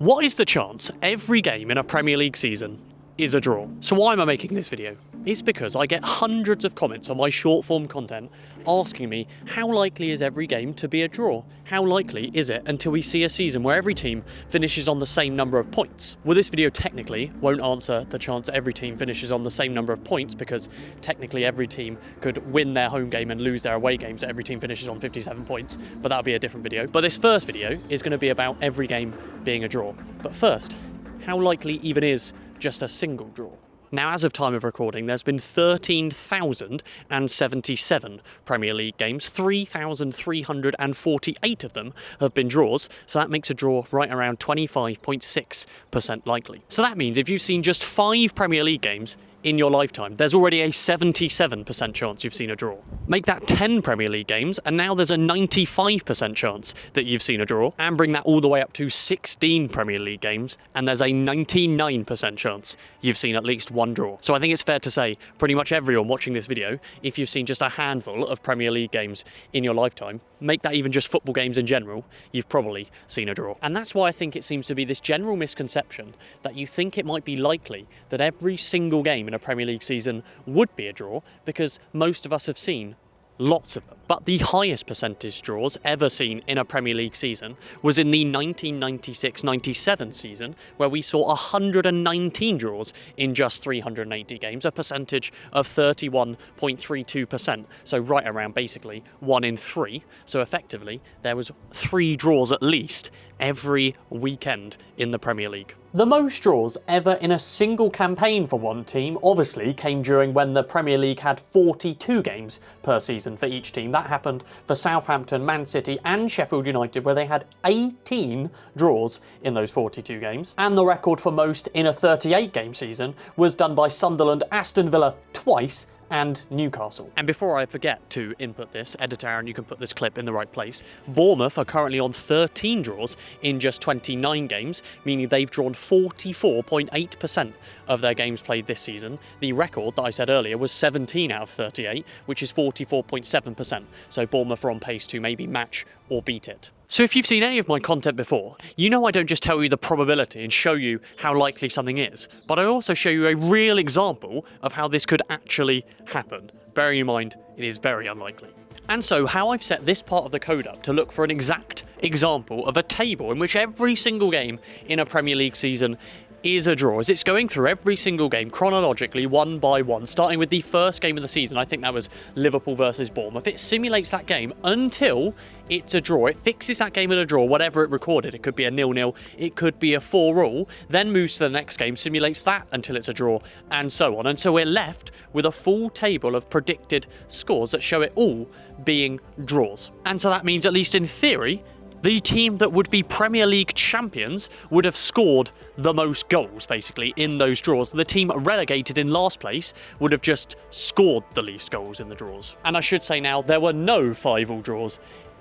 What is the chance every game in a Premier League season is a draw? So why am I making this video? It's because I get hundreds of comments on my short form content asking me how likely is every game to be a draw? How likely is it until we see a season where every team finishes on the same number of points? Well, this video technically won't answer the chance that every team finishes on the same number of points, because technically every team could win their home game and lose their away game, so every team finishes on 57 points, but that'll be a different video. But this first video is going to be about every game being a draw. But first, how likely even is just a single draw? Now, as of time of recording, there's been 13,077 Premier League games. 3,348 of them have been draws, so that makes a draw right around 25.6% likely. So that means if you've seen just 5 Premier League games in your lifetime, there's already a 77% chance you've seen a draw. Make that 10 Premier League games, and now there's a 95% chance that you've seen a draw, and bring that all the way up to 16 Premier League games, and there's a 99% chance you've seen at least one draw. So I think it's fair to say pretty much everyone watching this video, if you've seen just a handful of Premier League games in your lifetime, make that even just football games in general, you've probably seen a draw. And that's why I think it seems to be this general misconception that you think it might be likely that every single game in a Premier League season would be a draw, because most of us have seen lots of them. But the highest percentage draws ever seen in a Premier League season was in the 1996-97 season, where we saw 119 draws in just 380 games, a percentage of 31.32%, so right around basically 1 in 3. So effectively, there was 3 draws at least every weekend in the Premier League. The most draws ever in a single campaign for one team obviously came during when the Premier League had 42 games per season for each team. That happened for Southampton, Man City and Sheffield United, where they had 18 draws in those 42 games. And the record for most in a 38-game season was done by Sunderland, Aston Villa twice, and Newcastle. And before I forget to input this, editor Aaron, you can put this clip in the right place. Bournemouth are currently on 13 draws in just 29 games, meaning they've drawn 44.8% of their games played this season. The record that I said earlier was 17 out of 38, which is 44.7%. So Bournemouth are on pace to maybe match or beat it. So if you've seen any of my content before, you know I don't just tell you the probability and show you how likely something is, but I also show you a real example of how this could actually happen, bearing in mind it is very unlikely. And so how I've set this part of the code up to look for an exact example of a table in which every single game in a Premier League season is a draw, as it's going through every single game chronologically, one by one, starting with the first game of the season. I think that was Liverpool versus Bournemouth. It simulates that game until it's a draw. It fixes that game at a draw, whatever it recorded. It could be a 0-0, it could be a 4-all, then moves to the next game, simulates that until it's a draw, and so on. And so we're left with a full table of predicted scores that show it all being draws. And so that means, at least in theory, the team that would be Premier League champions would have scored the most goals, basically, in those draws. The team relegated in last place would have just scored the least goals in the draws. And I should say now, there were no 5-all draws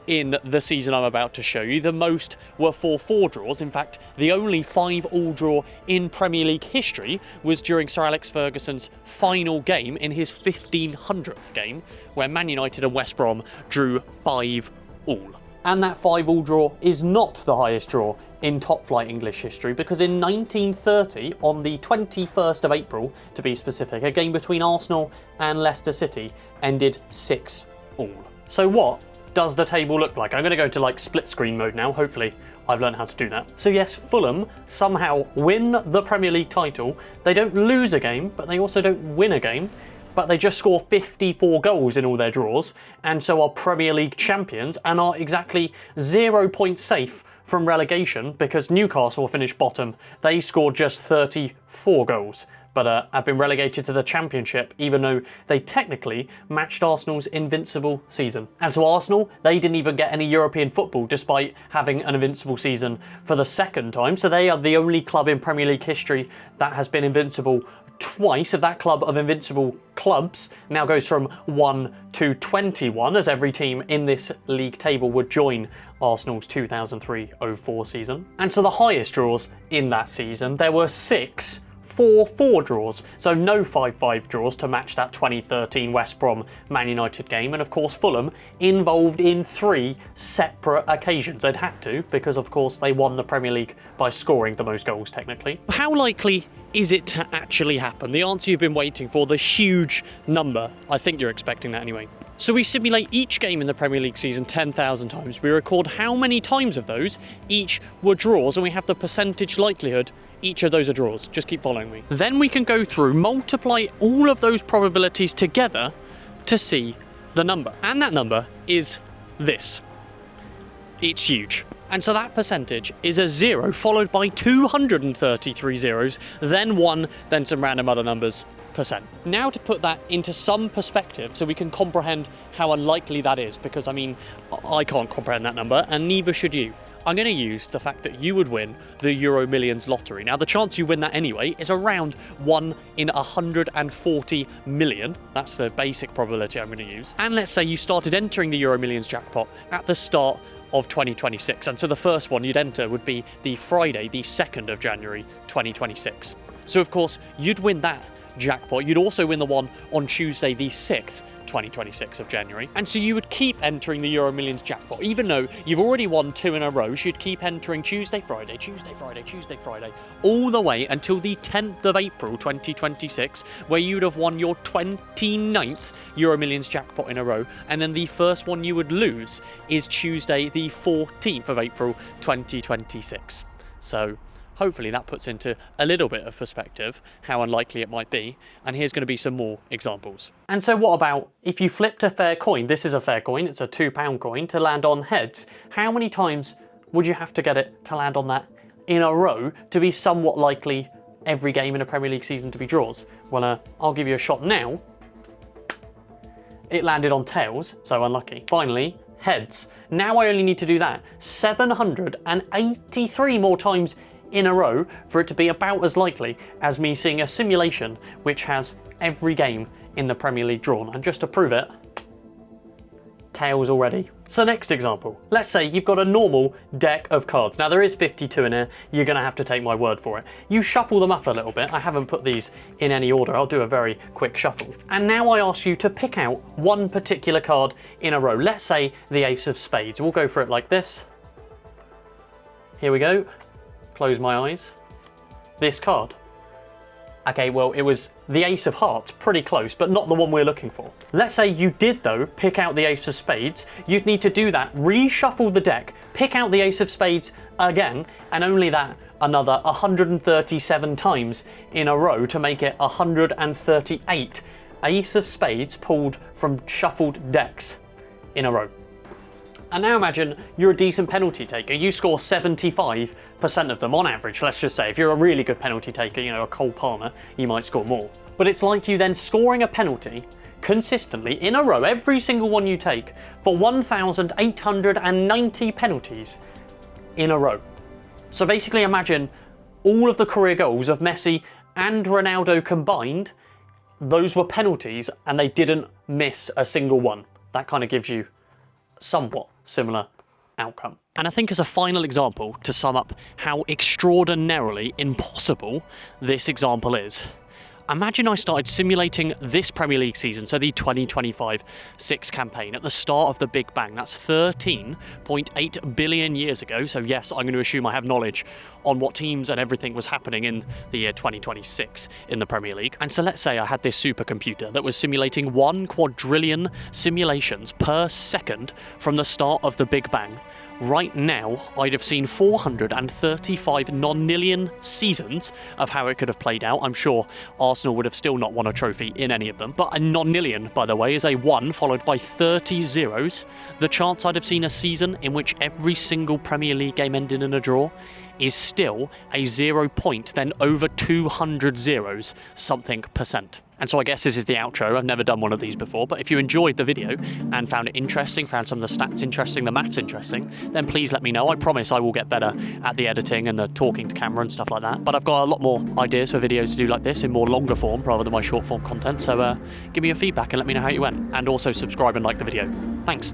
in the season I'm about to show you. The most were 4-4 draws. In fact, the only 5-all draw in Premier League history was during Sir Alex Ferguson's final game in his 1500th game, where Man United and West Brom drew 5-all. And that 5-all draw is not the highest draw in top-flight English history, because in 1930, on the 21st of April to be specific, a game between Arsenal and Leicester City ended 6-all. So what does the table look like? I'm going to go to split screen mode now. Hopefully I've learned how to do that. So yes, Fulham somehow win the Premier League title. They don't lose a game, but they also don't win a game. But they just score 54 goals in all their draws, and so are Premier League champions, and are exactly 0 points safe from relegation, because Newcastle finished bottom. They scored just 34 goals, but have been relegated to the Championship, even though they technically matched Arsenal's invincible season. And so Arsenal, they didn't even get any European football, despite having an invincible season for the second time. So they are the only club in Premier League history that has been invincible twice. Of that club of invincible clubs now goes from 1 to 21, as every team in this league table would join Arsenal's 2003-04 season. And so the highest draws in that season, there were 6 4-4 draws, so no 5-5 draws to match that 2013 West Brom Man United game, and of course Fulham involved in 3 separate occasions. They'd have to, because of course they won the Premier League by scoring the most goals technically. How likely is it to actually happen? The answer you've been waiting for, the huge number. I think you're expecting that anyway. So we simulate each game in the Premier League season 10,000 times. We record how many times of those each were draws, and we have the percentage likelihood each of those are draws. Just keep following me. Then we can go through, multiply all of those probabilities together to see the number. And that number is this. It's huge. And so that percentage is a 0 followed by 233 zeros, then 1, then some random other numbers, percent. Now to put that into some perspective so we can comprehend how unlikely that is, because I mean, I can't comprehend that number and neither should you. I'm going to use the fact that you would win the Euro Millions lottery. Now the chance you win that anyway is around 1 in 140 million. That's the basic probability I'm going to use. And let's say you started entering the Euro Millions jackpot at the start of 2026, and so the first one you'd enter would be the Friday, the 2nd of January 2026. So of course you'd win that jackpot. You'd also win the one on Tuesday the 6th 2026 of January, and so you would keep entering the Euro Millions jackpot even though you've already won 2 in a row. So you'd keep entering Tuesday, Friday, Tuesday, Friday, Tuesday, Friday, all the way until the 10th of April 2026, where you'd have won your 29th Euro Millions jackpot in a row, and then the first one you would lose is Tuesday the 14th of April 2026. So hopefully that puts into a little bit of perspective how unlikely it might be, and here's going to be some more examples. And so what about if you flipped a fair coin? This is a fair coin, it's a £2 coin, to land on heads. How many times would you have to get it to land on that in a row to be somewhat likely every game in a Premier League season to be draws? Well, I'll give you a shot now. It landed on tails, so unlucky. Finally, heads. Now I only need to do that 783 more times in a row for it to be about as likely as me seeing a simulation which has every game in the Premier League drawn. And just to prove it, tails already. So next example, let's say you've got a normal deck of cards. Now there is 52 in here, you're gonna have to take my word for it. You shuffle them up a little bit. I haven't put these in any order, I'll do a very quick shuffle. And now I ask you to pick out one particular card in a row. Let's say the Ace of Spades. We'll go for it like this. Here we go. Close my eyes. This card. Okay, well, it was the Ace of Hearts, pretty close, but not the one we're looking for. Let's say you did, though, pick out the Ace of Spades. You'd need to do that, reshuffle the deck, pick out the Ace of Spades again, and only that another 137 times in a row to make it 138 Ace of Spades pulled from shuffled decks in a row. And now imagine you're a decent penalty taker. You score 75% of them on average, let's just say. If you're a really good penalty taker, you know, a Cole Palmer, you might score more. But it's like you then scoring a penalty consistently in a row, every single one you take, for 1,890 penalties in a row. So basically imagine all of the career goals of Messi and Ronaldo combined, those were penalties and they didn't miss a single one. That kind of gives you somewhat similar outcome. And I think as a final example to sum up how extraordinarily impossible this example is, imagine I started simulating this Premier League season, so the 2025-6 campaign, at the start of the Big Bang. That's 13.8 billion years ago. So yes, I'm going to assume I have knowledge on what teams and everything was happening in the year 2026 in the Premier League. And so let's say I had this supercomputer that was simulating 1 quadrillion simulations per second from the start of the Big Bang. Right now, I'd have seen 435 nonillion seasons of how it could have played out. I'm sure Arsenal would have still not won a trophy in any of them. But a nonillion, by the way, is a 1 followed by 30 zeros. The chance I'd have seen a season in which every single Premier League game ended in a draw is still a 0 point, then over 200 zeros, something percent. And so I guess this is the outro. I've never done one of these before, but if you enjoyed the video and found it interesting, found some of the stats interesting, the maths interesting, then please let me know. I promise I will get better at the editing and the talking to camera and stuff like that. But I've got a lot more ideas for videos to do like this in more longer form rather than my short form content. So give me your feedback and let me know how you went. And also subscribe and like the video. Thanks.